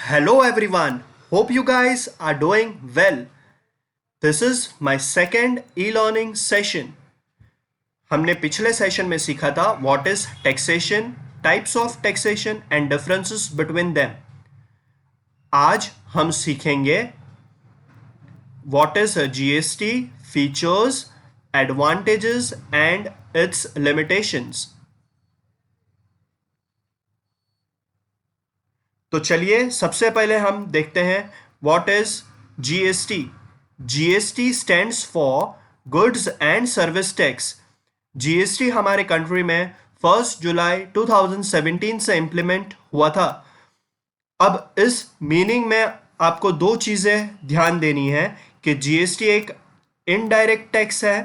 Hello everyone, hope you guys are doing well. This is my second e-learning session. हमने पिछले session में सीखा था what is taxation, types of taxation and differences between them. आज हम सीखेंगे what is GST, features, advantages and it's limitations. तो चलिए सबसे पहले हम देखते हैं what is GST. GST stands for goods and service tax. GST हमारे कंट्री में 1 जुलाई 2017 से इंप्लीमेंट हुआ था. अब इस मीनिंग में आपको दो चीजें ध्यान देनी है कि जीएसटी एक इनडायरेक्ट टैक्स है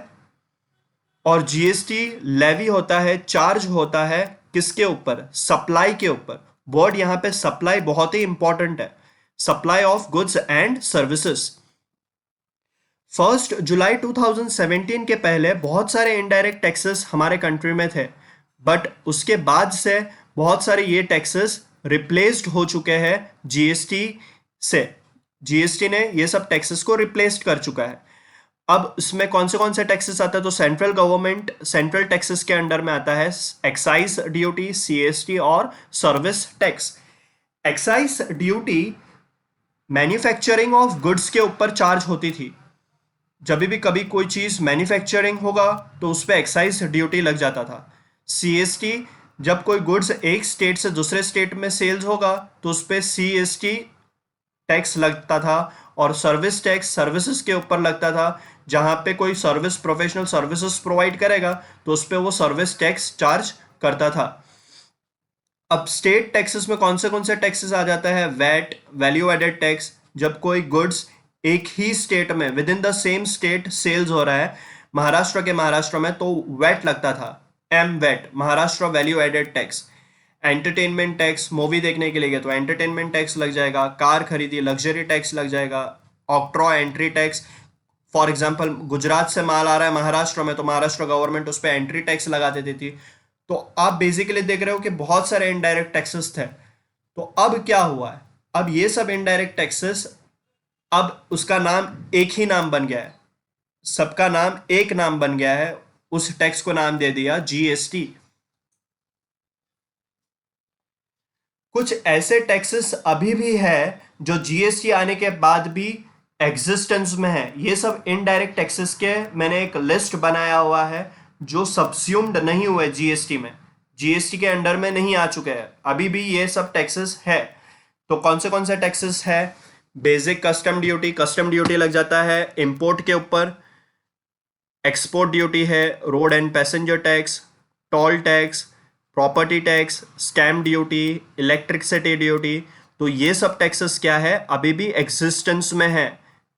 और जीएसटी लेवी होता है, चार्ज होता है किसके ऊपर? सप्लाई के ऊपर. वर्ड यहां पे सप्लाई बहुत ही इंपॉर्टेंट है. Supply of goods and services. 1 जुलाई 2017 के पहले बहुत सारे इनडायरेक्ट टैक्सेस हमारे कंट्री में थे, बट उसके बाद से बहुत सारे ये टैक्सेस रिप्लेस्ड हो चुके हैं जीएसटी से. जीएसटी ने ये सब टैक्सेस को रिप्लेस्ड कर चुका है. अब इसमें कौन से टैक्सेस आता है? तो सेंट्रल गवर्नमेंट सेंट्रल टैक्सेस के अंडर में आता है एक्साइज ड्यूटी, सीएसटी और service tax. Excise duty manufacturing of goods के ऊपर चार्ज होती थी. जब भी कभी कोई चीज मैन्युफैक्चरिंग होगा तो उस पर एक्साइज ड्यूटी लग जाता था. सीएसटी जब कोई गुड्स एक स्टेट से दूसरे स्टेट में सेल्स होगा तो उस पर सीएसटी टैक्स लगता था. और सर्विस टैक्स सर्विसेज के ऊपर लगता था. जहां पे कोई सर्विस प्रोफेशनल सर्विसेज प्रोवाइड करेगा तो उस पर वो सर्विस टैक्स चार्ज करता था. अब स्टेट टैक्सेस में कौन से टैक्सेस आ जाता है? VAT, value added tax. जब कोई गुड्स एक ही स्टेट में within the same state sales हो रहा है, महाराष्ट्र में, तो वैट लगता था. M VAT, Maharashtra value added tax. Entertainment tax, movie देखने के लिए गए तो एंटरटेनमेंट टैक्स लग जाएगा. कार खरीदी, लग्जरी टैक्स लग जाएगा. Octroi entry tax, for example Gujarat से माल आ रहा है महाराष्ट्र में तो महाराष्ट्र गवर्नमेंट उस पर एंट्री टैक्स लगा देती थी. तो आप बेसिकली देख रहे हो कि बहुत सारे इनडायरेक्ट टैक्सेस थे. तो अब क्या हुआ है? अब ये सब इनडायरेक्ट टैक्सेस, अब उसका नाम एक ही नाम बन गया है. सबका नाम एक नाम बन गया है. उस टैक्स को नाम दे दिया जीएसटी. कुछ ऐसे टैक्सेस अभी भी है जो जीएसटी आने के बाद भी एग्जिस्टेंस में है. ये सब इनडायरेक्ट टैक्सेस के मैंने एक लिस्ट बनाया हुआ है जो सब्स्यूम्ड नहीं हुए जीएसटी में, जीएसटी के अंडर में नहीं आ चुके हैं. अभी भी ये सब टैक्सेस है. तो कौन से टैक्सेस है? बेसिक कस्टम ड्यूटी लग जाता है इंपोर्ट के ऊपर. एक्सपोर्ट ड्यूटी है. Road and passenger tax, toll tax, property tax, stamp duty, electricity duty. तो ये सब टैक्सेस क्या है? अभी भी एग्जिस्टेंस में है.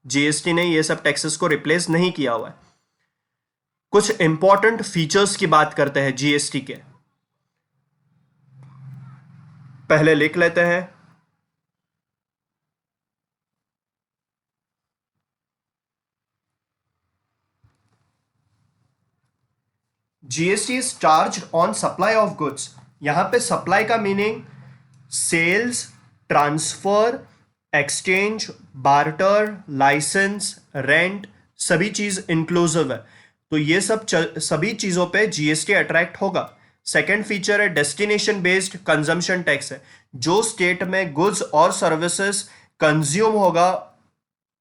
जीएसटी ने ये सब टैक्सेस को रिप्लेस नहीं किया हुआ है. कुछ इंपॉर्टेंट फीचर्स की बात करते हैं जीएसटी के. पहले लिख लेते हैं. GST is charge on supply of goods. यहां पे सप्लाई का meaning sales, transfer, exchange, barter, license, rent, सभी चीज इंक्लूसिव है. तो ये सब सभी चीजों पे जीएसटी अट्रैक्ट होगा. सेकेंड फीचर है डेस्टिनेशन बेस्ड कंजम्पशन टैक्स है. जो स्टेट में गुड्स और सर्विसेज कंज्यूम होगा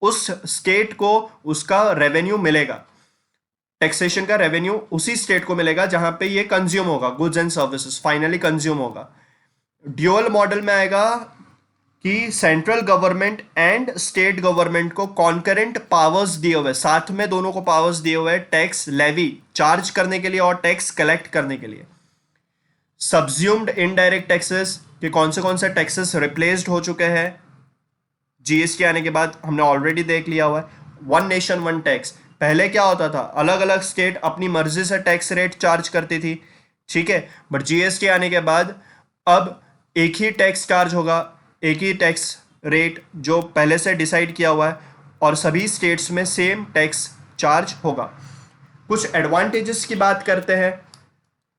उस स्टेट को उसका रेवेन्यू मिलेगा. टैक्सेशन का रेवेन्यू उसी स्टेट को मिलेगा जहां पे ये कंज्यूम होगा, goods and services finally consume होगा. ड्यूअल मॉडल में आएगा कि central government and state government को कॉन्करेंट पावर्स दिए हुए, साथ में दोनों को पावर्स दिए हुए टैक्स लेवी चार्ज करने के लिए और टैक्स कलेक्ट करने के लिए. सब्ज्यूम्ड इनडायरेक्ट टैक्सेस कि कौन से टैक्सेस रिप्लेस्ड हो चुके हैं जीएसटी आने के बाद, हमने ऑलरेडी देख लिया हुआ है. One nation one tax. पहले क्या होता था? अलग अलग स्टेट अपनी मर्जी से टैक्स रेट चार्ज करती थी, ठीक है. बट जीएसटी आने के बाद अब एक ही टैक्स चार्ज होगा, एक ही टैक्स रेट जो पहले से डिसाइड किया हुआ है और सभी स्टेट्स में सेम टैक्स चार्ज होगा. कुछ एडवांटेजेस की बात करते हैं.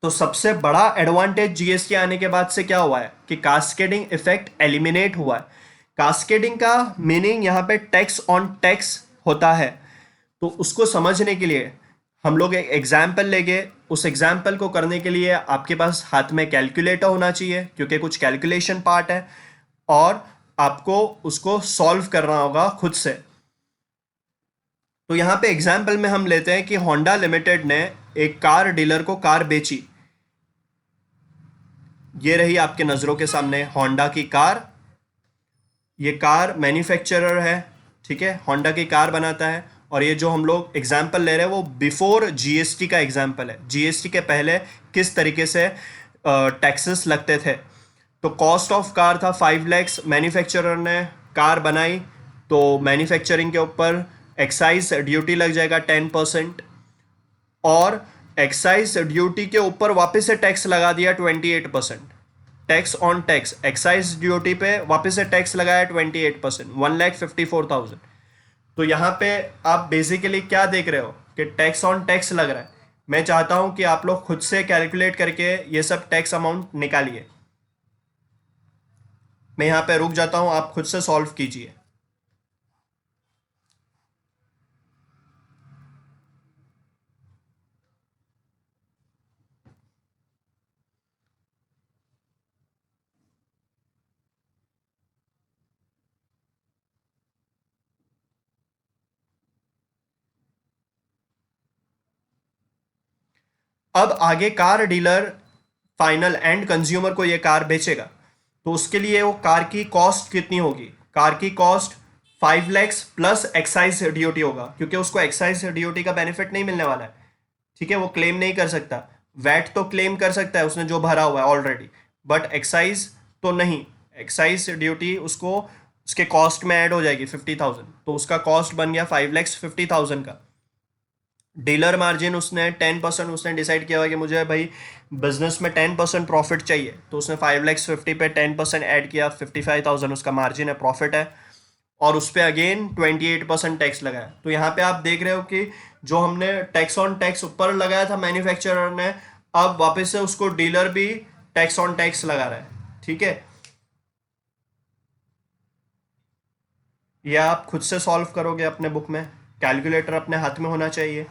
तो सबसे बड़ा एडवांटेज जीएसटी आने के बाद से क्या हुआ है कि कास्केडिंग इफेक्ट एलिमिनेट हुआ है. कास्केडिंग का मीनिंग यहाँ पे टैक्स ऑन टैक्स होता है। तो उसको समझने के लिए हम लोग एक एग्जाम्पल लेंगे। उस एग्जाम्पल को करने के लिए आपके पास हाथ में कैलकुलेटर होना चाहिए, क्योंकि कुछ कैलकुलेशन पार्ट है और आपको उसको सॉल्व करना होगा खुद से। तो यहाँ पे एग्जाम्पल में हम लेते हैं कि होंडा लिमिटेड ने एक कार डीलर को कार बेची। ये रही आपके नज़रों के सामने होंडा की कार। ये कार मैन्युफैक्चरर है, ठीक है, होंडा की कार बनाता है। और ये जो हम लोग एग्जाम्पल ले रहे हैं वो बिफोर जीएसटी का एग्जाम्पल है। जीएसटी के पहले किस तरीके से टैक्सेस लगते थे। तो कॉस्ट ऑफ कार था 5 लैक्स, मैन्युफैक्चरर ने कार बनाई तो मैन्युफैक्चरिंग के ऊपर एक्साइज ड्यूटी लग जाएगा 10%, और एक्साइज ड्यूटी के ऊपर वापस से टैक्स लगा दिया 28%। Tax on tax, excise duty पे वापस से टैक्स लगाया 28%, 1,54,000। तो यहाँ पे आप बेसिकली क्या देख रहे हो कि टैक्स ऑन टैक्स लग रहा है। मैं चाहता हूं कि आप लोग खुद से कैलकुलेट करके ये सब टैक्स अमाउंट निकालिए। मैं यहाँ पे रुक जाता हूं, आप खुद से सॉल्व कीजिए। अब आगे car dealer final and consumer को ये कार बेचेगा, तो उसके लिए वो कार की कॉस्ट कितनी होगी। कार की cost 5 lakhs plus excise duty होगा, क्योंकि उसको एक्साइज ड्यूटी का बेनिफिट नहीं मिलने वाला है, ठीक है। वो क्लेम नहीं कर सकता। वैट तो क्लेम कर सकता है उसने जो भरा हुआ है ऑलरेडी, बट एक्साइज तो नहीं। एक्साइज ड्यूटी उसको उसके कॉस्ट में ऐड हो जाएगी 50,000, तो उसका कॉस्ट बन गया 5,50,000 का। डीलर मार्जिन उसने 10% उसने डिसाइड किया हुआ कि मुझे भाई बिजनेस में 10% प्रॉफिट चाहिए, तो उसने 5,50,000 पे 10% ऐड किया, 55,000 उसका मार्जिन है, प्रॉफिट है। और उस पर अगेन 28% टैक्स लगाया। तो यहाँ पे आप देख रहे हो कि जो हमने टैक्स ऑन टैक्स ऊपर लगाया था मैन्युफैक्चरर ने, अब वापस से उसको डीलर भी टैक्स ऑन टैक्स लगा रहा है, ठीक है। यह आप खुद से सॉल्व करोगे अपने बुक में, कैलकुलेटर अपने हाथ में होना चाहिए।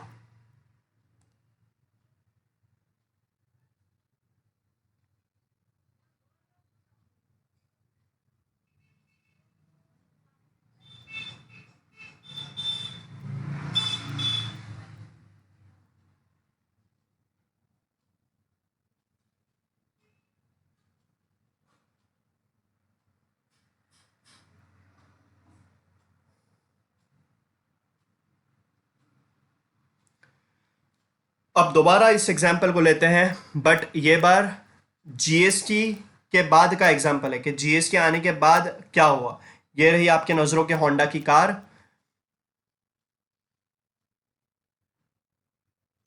अब दोबारा इस एग्जाम्पल को लेते हैं, बट ये बार जीएसटी के बाद का एग्जाम्पल है कि जीएसटी आने के बाद क्या हुआ। ये रही आपके नजरों के होंडा की कार।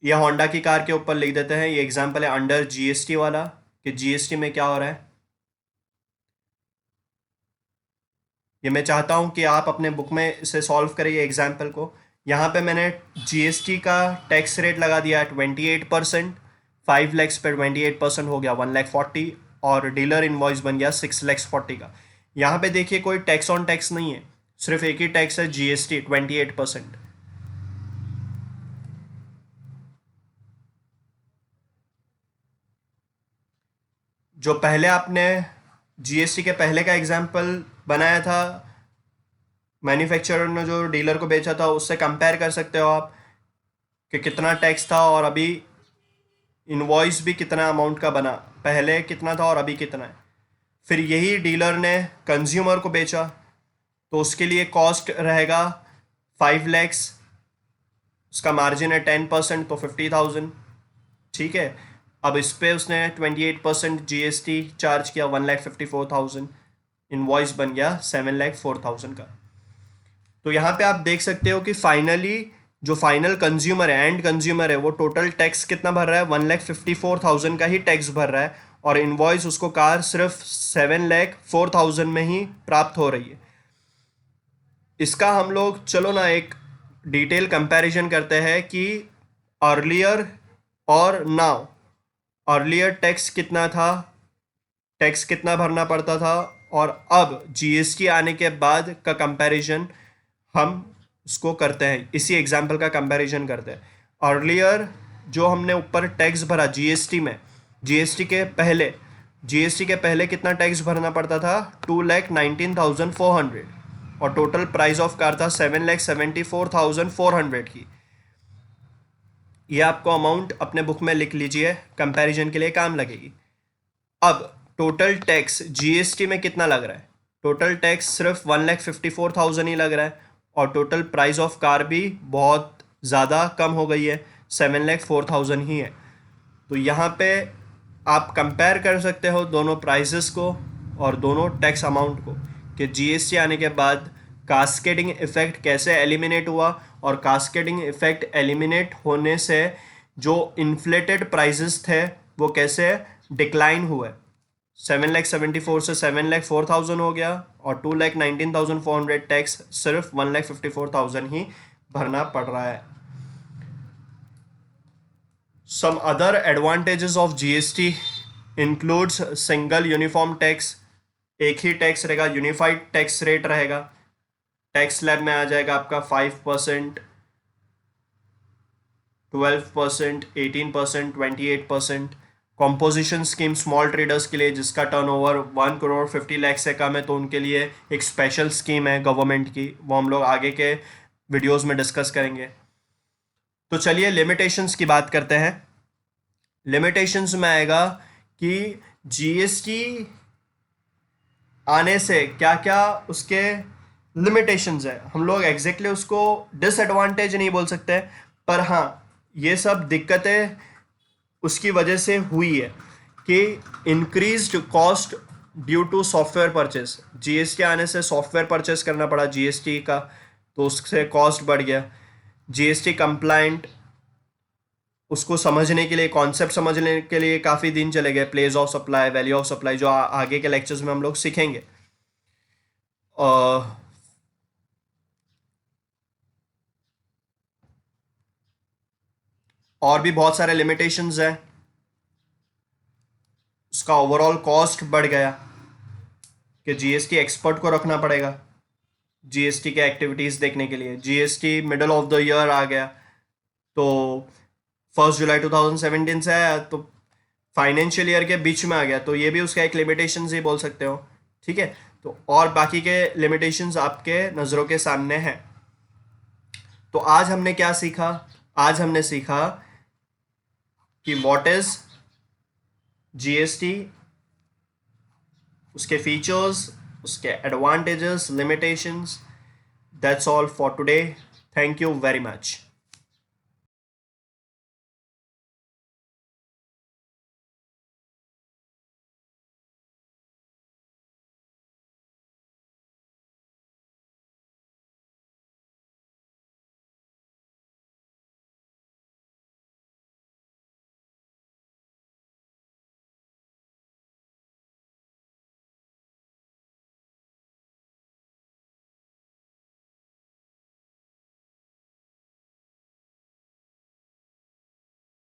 ये होंडा की कार के ऊपर लिख देते हैं, ये एग्जाम्पल है अंडर जीएसटी वाला, कि जीएसटी में क्या हो रहा है। ये मैं चाहता हूं कि आप अपने बुक में इसे सॉल्व करिए एग्जाम्पल को। यहाँ पे मैंने जीएसटी का टैक्स रेट लगा दिया 28%। 5 लैक्स पर 28% हो गया 1,40,000, और डीलर इनवॉइस बन गया 6,40,000 का। यहाँ पे देखिए कोई टैक्स ऑन टैक्स नहीं है, सिर्फ एक ही टैक्स है, जीएसटी 28%। जो पहले आपने जीएसटी के पहले का एग्जाम्पल बनाया था, मैन्युफैक्चरर ने जो डीलर को बेचा था, उससे कंपेयर कर सकते हो आप कि कितना टैक्स था और अभी इनवॉइस भी कितना अमाउंट का बना, पहले कितना था और अभी कितना है। फिर यही डीलर ने कंज्यूमर को बेचा, तो उसके लिए कॉस्ट रहेगा 5 लैक्स, उसका मार्जिन है 10%, तो 50,000, ठीक है। अब इस पे उसने 28% जीएसटी चार्ज किया, 1,54,000, इनवॉइस बन गया 7,04,000 का। तो यहाँ पे आप देख सकते हो कि फाइनली जो फाइनल कंज्यूमर है, एंड कंज्यूमर है, वो टोटल टैक्स कितना भर रहा है, 1,54,000 का ही टैक्स भर रहा है, और इनवॉइस उसको कार सिर्फ 7,04,000 में ही प्राप्त हो रही है। इसका हम लोग चलो ना एक डिटेल कंपैरिजन करते हैं कि अर्लियर और नाउ। अर्लियर टैक्स कितना था, टैक्स कितना भरना पड़ता था, और अब जीएसटी आने के बाद का कंपैरिजन हम उसको करते हैं, इसी एग्जाम्पल का कंपैरिजन करते हैं। अर्लियर जो हमने ऊपर टैक्स भरा जीएसटी में, जीएसटी के पहले कितना टैक्स भरना पड़ता था? 2,19,400 और टोटल प्राइस ऑफ कार था 7,74,400 की। ये आपको अमाउंट अपने बुक में लिख लीजिए, कंपैरिजन के लिए काम लगेगी। अब टोटल टैक्स जीएसटी में कितना लग रहा है? टोटल टैक्स सिर्फ 1,54,000 ही लग रहा है और टोटल प्राइस ऑफ कार भी बहुत ज़्यादा कम हो गई है, 7,04,000 ही है। तो यहाँ पे आप कंपेयर कर सकते हो दोनों प्राइसेस को और दोनों टैक्स अमाउंट को, कि जीएसटी आने के बाद कास्केडिंग इफेक्ट कैसे एलिमिनेट हुआ और कास्केडिंग इफेक्ट एलिमिनेट होने से जो इन्फ्लेटेड प्राइसेस थे वो कैसे डिक्लाइन हुए। 7,74,000 से 7,04,000 हो गया और 2,19,400 टैक्स सिर्फ 1,54,000 ही भरना पड़ रहा है। Some other advantages of GST includes single uniform tax, एक ही टैक्स रहेगा, यूनिफाइड टैक्स रेट रहेगा, टैक्स स्लैब में आ जाएगा आपका 5%, 12%, 18%, 28%। कॉम्पोजिशन स्कीम स्मॉल ट्रेडर्स के लिए जिसका टर्नओवर 1,50,00,000 से कम है, तो उनके लिए एक स्पेशल स्कीम है गवर्नमेंट की, वो हम लोग आगे के वीडियोस में डिस्कस करेंगे। तो चलिए लिमिटेशंस की बात करते हैं। लिमिटेशंस में आएगा कि जीएसटी आने से क्या क्या उसके लिमिटेशंस है। हम लोग एग्जैक्टली उसको डिसएडवांटेज नहीं बोल सकते, पर हाँ ये सब दिक्कतें उसकी वजह से हुई है कि increased cost due to software purchase. GST आने से सॉफ्टवेयर परचेस करना पड़ा जीएसटी का, तो उससे कॉस्ट बढ़ गया। जीएसटी कंप्लाइंट उसको समझने के लिए, कॉन्सेप्ट समझने के लिए काफ़ी दिन चले गए। Place of supply, value of supply, जो आगे के लेक्चर्स में हम लोग सीखेंगे। और भी बहुत सारे लिमिटेशंस हैं। उसका ओवरऑल कॉस्ट बढ़ गया कि जीएसटी एक्सपर्ट को रखना पड़ेगा जीएसटी के एक्टिविटीज़ देखने के लिए। GST middle of the year आ गया, तो 1 जुलाई 2017 से आया, तो फाइनेंशियल ईयर के बीच में आ गया, तो ये भी उसका एक लिमिटेशंस ही बोल सकते हो। ठीक है, तो और बाकी के लिमिटेशंस आपके नज़रों के सामने हैं। तो आज हमने क्या सीखा? आज हमने सीखा कि व्हाट इज जीएसटी, उसके फीचर्स, उसके advantages, limitations. That's all for today. Thank you very much.